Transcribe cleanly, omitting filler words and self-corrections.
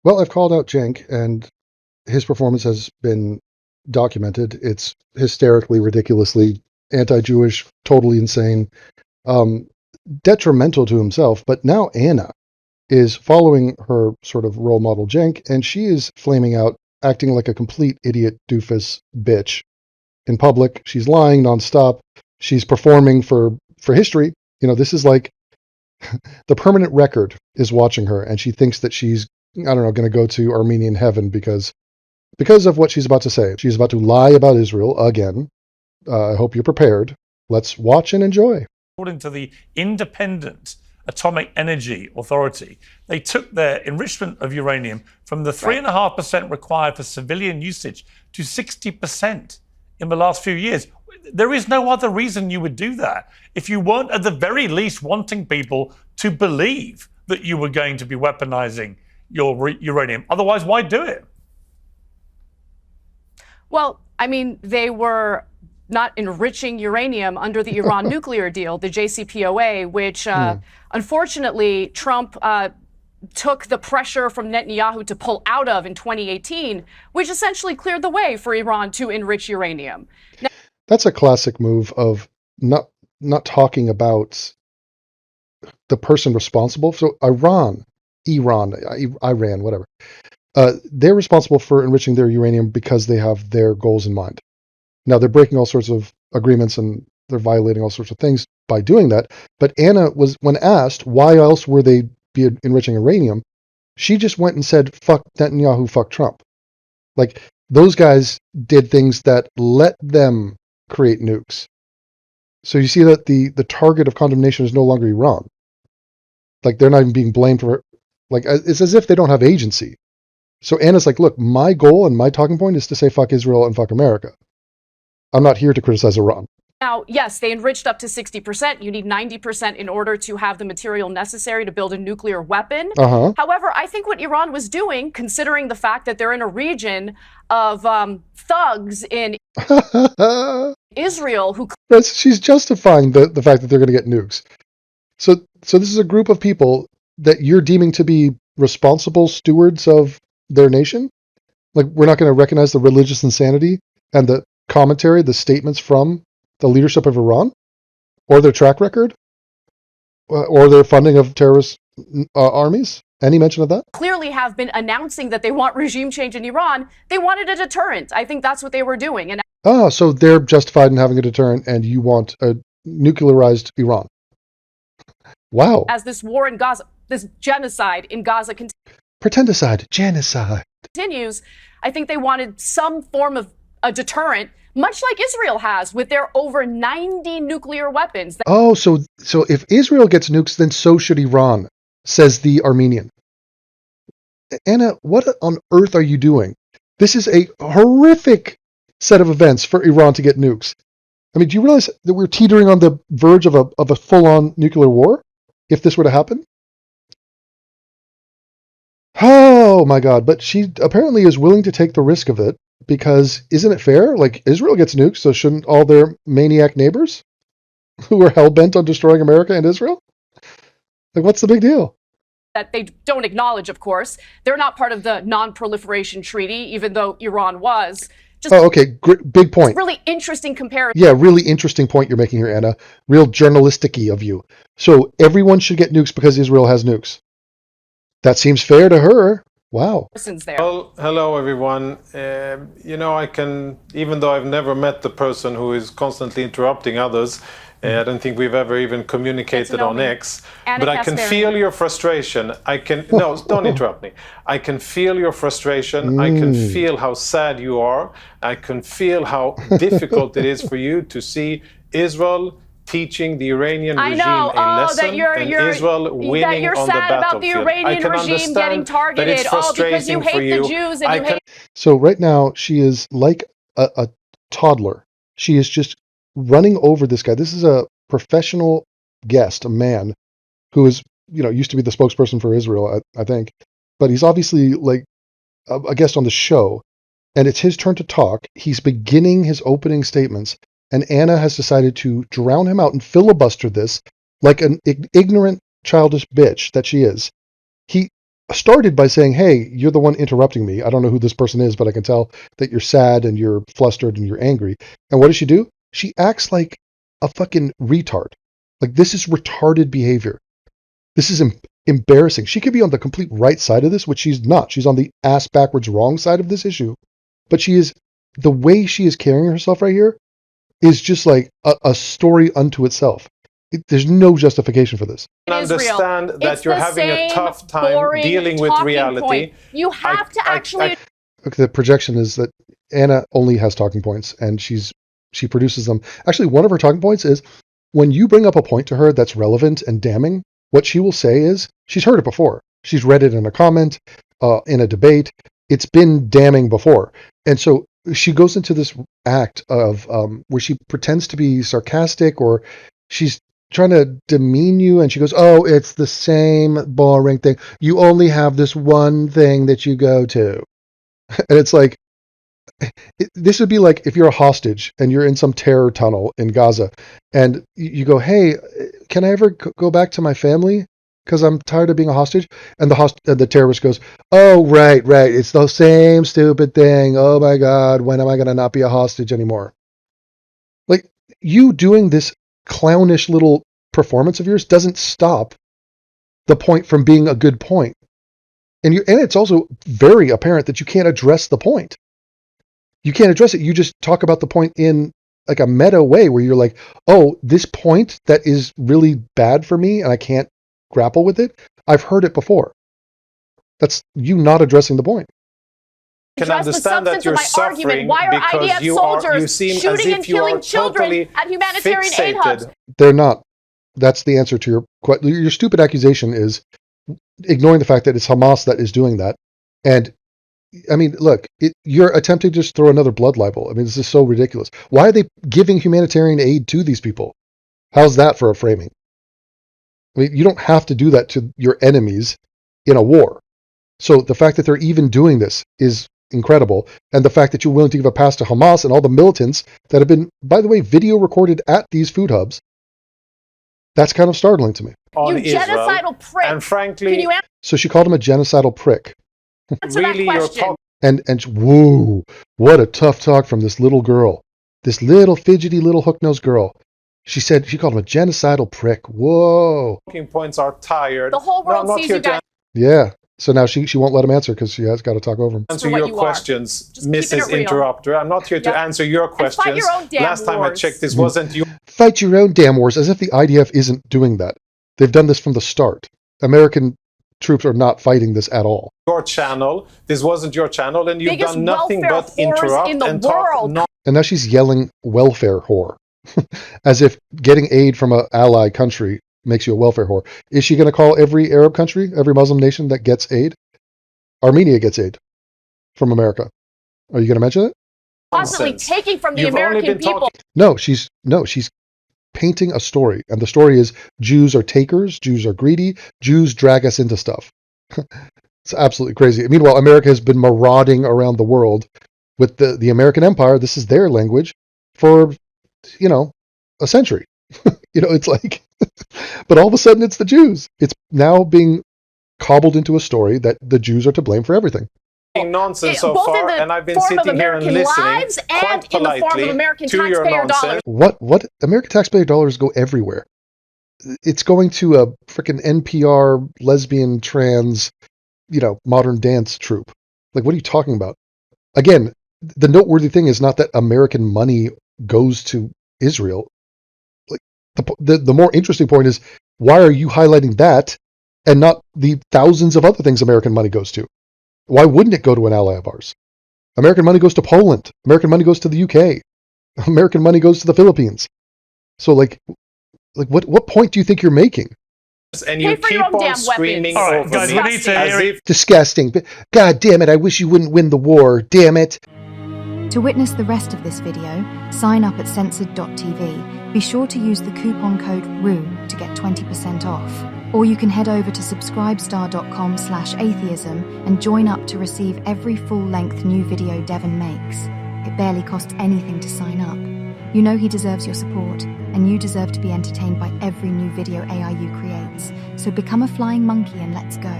Well, I've called out Cenk, and his performance has been documented. It's hysterically, ridiculously anti-Jewish, totally insane, um, detrimental to himself. But now Anna is following her sort of role model Cenk, and she is flaming out, acting like a complete idiot doofus bitch in public. She's lying nonstop. She's performing for history. This is like the permanent record is watching her, and she thinks that she's, I don't know, going to go to Armenian heaven because of what she's about to say. She's about to lie about Israel again. I hope you're prepared. Let's watch and enjoy. According to the Independent Atomic Energy Authority, they took their enrichment of uranium from the 3.5% required for civilian usage to 60% in the last few years. There is no other reason you would do that if you weren't at the very least wanting people to believe that you were going to be weaponizing your uranium. Otherwise, why do it? Well, I mean, they were not enriching uranium under the Iran nuclear deal, the JCPOA, which unfortunately Trump took the pressure from Netanyahu to pull out of in 2018, which essentially cleared the way for Iran to enrich uranium. Now, that's a classic move of not talking about the person responsible. So Iran, whatever. They're responsible for enriching their uranium because they have their goals in mind. Now, they're breaking all sorts of agreements and they're violating all sorts of things by doing that. But Anna when asked why else were they be enriching uranium, she just went and said, fuck Netanyahu, fuck Trump. Like, those guys did things that let them create nukes. So you see that the target of condemnation is no longer Iran. Like, they're not even being blamed for, like, it's as if they don't have agency. So Anna's like, look, my goal and my talking point is to say fuck Israel and fuck America. I'm not here to criticize Iran. Now, yes, they enriched up to 60%. You need 90% in order to have the material necessary to build a nuclear weapon. However, I think what Iran was doing, considering the fact that they're in a region of thugs in Israel who... She's justifying the fact that they're going to get nukes. So this is a group of people that you're deeming to be responsible stewards of their nation? Like, we're not going to recognize the religious insanity and the commentary, the statements from the leadership of Iran, or their track record, or their funding of terrorist armies? Any mention of that? Clearly have been announcing that they want regime change in Iran. They wanted a deterrent. I think that's what they were doing. And so they're justified in having a deterrent, and you want a nuclearized Iran. Wow. As this war in Gaza, this genocide in Gaza Pretendicide, genocide continues, I think they wanted some form of a deterrent, much like Israel has with their over 90 nuclear weapons. So if Israel gets nukes, then so should Iran, says the Armenian. Anna, what on earth are you doing? This is a horrific set of events for Iran to get nukes. I mean, do you realize that we're teetering on the verge of a full-on nuclear war if this were to happen? Oh my God, but she apparently is willing to take the risk of it because isn't it fair? Like, Israel gets nukes, so shouldn't all their maniac neighbors who are hell-bent on destroying America and Israel? Like, what's the big deal? That they don't acknowledge, of course. They're not part of the non-proliferation treaty, even though Iran was. Okay, big point. Really interesting comparison. Yeah, really interesting point you're making here, Anna. Real journalistic-y of you. So everyone should get nukes because Israel has nukes. That seems fair to her. Wow. Well, hello everyone. I can, even though I've never met the person who is constantly interrupting others, I don't think we've ever even communicated on X, but I can feel your frustration. No, don't interrupt me. I can feel your frustration. I can feel how sad you are. I can feel how difficult it is for you to see Israel teaching the Iranian regime a lesson and Israel winning on the battlefield. About the Iranian regime getting targeted, because you hate the Jews and you hate... So right now she is like a toddler. She is just running over this guy. This is a professional guest, a man who is, used to be the spokesperson for Israel, I think. But he's obviously like a guest on the show, and it's his turn to talk. He's beginning his opening statements. And Anna has decided to drown him out and filibuster this like an ignorant, childish bitch that she is. started by saying, hey, you're the one interrupting me. I don't know who this person is, but I can tell that you're sad and you're flustered and you're angry. And what does she do? She acts like a fucking retard. Like, this is retarded behavior. This is embarrassing. She could be on the complete right side of this, which she's not. She's on the ass backwards wrong side of this issue. But she is, the way she is carrying herself right here is just like a story unto itself. There's no justification for this. I understand that you're having a tough time dealing with reality. You have to actually... The projection is that Anna only has talking points, and she produces them. Actually, one of her talking points is when you bring up a point to her that's relevant and damning, what she will say is, she's heard it before. She's read it in a comment, in a debate. It's been damning before. And so she goes into this act of where she pretends to be sarcastic, or she's trying to demean you, and she goes, oh, it's the same boring thing. You only have this one thing that you go to. And it's like, this would be like if you're a hostage and you're in some terror tunnel in Gaza, and you go, hey, can I ever go back to my family? Because I'm tired of being a hostage. And the terrorist goes, oh, right. It's the same stupid thing. Oh my God, when am I going to not be a hostage anymore? Like, you doing this clownish little performance of yours doesn't stop the point from being a good point. And it's also very apparent that you can't address the point. You can't address it. You just talk about the point in like a meta way where you're like, oh, this point that is really bad for me and I can't grapple with it, I've heard it before. That's you not addressing the point. I can understand that you're suffering because you seem as if you are totally at humanitarian aid hubs. They're not. That's the answer to your stupid accusation is ignoring the fact that it's Hamas that is doing that. And I mean, look, you're attempting to just throw another blood libel. I mean, this is so ridiculous. Why are they giving humanitarian aid to these people? How's that for a framing? I mean, you don't have to do that to your enemies in a war. So the fact that they're even doing this is incredible. And the fact that you're willing to give a pass to Hamas and all the militants that have been, by the way, video recorded at these food hubs, that's kind of startling to me. You genocidal prick. And frankly, so she called him a genocidal prick. Really, you're and whoa, what a tough talk from this little girl, this little fidgety little hook-nosed girl. She called him a genocidal prick. Whoa. Talking points are tired. The whole world sees you guys. Yeah. So now she won't let him answer because she has got to talk over him. Answer your questions, Mrs. Interrupter. I'm not here to answer your questions. Fight your own damn Last time I checked, this wasn't you. Fight your own damn wars, as if the IDF isn't doing that. They've done this from the start. American troops are not fighting this at all. Your channel. This wasn't your channel, and you've done nothing but interrupt and talk. And now she's yelling welfare whore, as if getting aid from an ally country makes you a welfare whore. Is she going to call every Arab country, every Muslim nation that gets aid? Armenia gets aid from America. Are you going to mention it? Constantly taking from the American people. No, she's painting a story, and the story is Jews are takers, Jews are greedy, Jews drag us into stuff. It's absolutely crazy. Meanwhile, America has been marauding around the world with the American Empire. This is their language for, a century. It's like, but all of a sudden it's the Jews. It's now being cobbled into a story that the Jews are to blame for everything. Nonsense so far, and I've been sitting here and listening quite politely to your nonsense. What American taxpayer dollars go everywhere? It's going to a freaking NPR lesbian trans, modern dance troupe. Like, what are you talking about? Again, the noteworthy thing is not that American money goes to Israel. Like, the more interesting point is, why are you highlighting that and not the thousands of other things American money goes to? Why wouldn't it go to an ally of ours? American money goes to Poland. American money goes to the UK. American money goes to the Philippines. So, what point do you think you're making? And you keep on screaming over guys, we need to hear it. Disgusting. God damn it, I wish you wouldn't win the war. Damn it. To witness the rest of this video, sign up at censored.tv. Be sure to use the coupon code RUE to get 20% off. Or you can head over to subscribestar.com/atheism and join up to receive every full-length new video Devon makes. It barely costs anything to sign up. You know he deserves your support, and you deserve to be entertained by every new video AIU creates. So become a flying monkey and let's go.